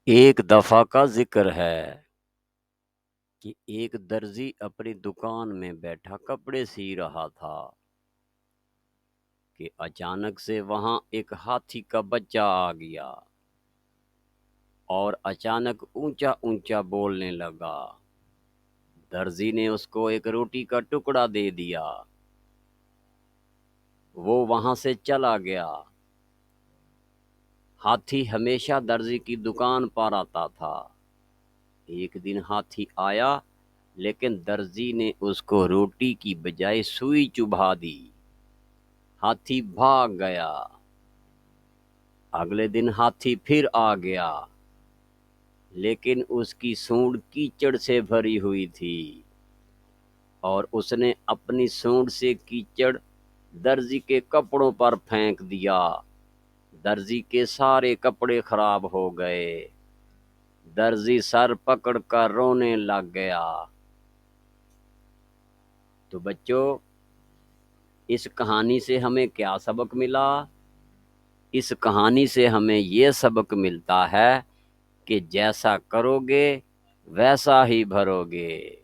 ایک دفعہ کا ذکر ہے کہ ایک درزی اپنی دکان میں بیٹھا کپڑے سی رہا تھا کہ اچانک سے وہاں ایک ہاتھی کا بچہ آ گیا اور اچانک اونچا اونچا بولنے لگا۔ درزی نے اس کو ایک روٹی کا ٹکڑا دے دیا۔ وہ وہاں سے چلا گیا۔ ہاتھی ہمیشہ درزی کی دکان پر آتا تھا۔ ایک دن ہاتھی آیا لیکن درزی نے اس کو روٹی کی بجائے سوئی چبھا دی۔ ہاتھی بھاگ گیا۔ اگلے دن ہاتھی پھر آ گیا لیکن اس کی سونڈ کیچڑ سے بھری ہوئی تھی اور اس نے اپنی سونڈ سے کیچڑ درزی کے کپڑوں پر پھینک دیا۔ درزی کے سارے کپڑے خراب ہو گئے۔ درزی سر پکڑ کر رونے لگ گیا۔ تو بچوں، اس کہانی سے ہمیں کیا سبق ملا؟ اس کہانی سے ہمیں یہ سبق ملتا ہے کہ جیسا کرو گے ویسا ہی بھرو گے۔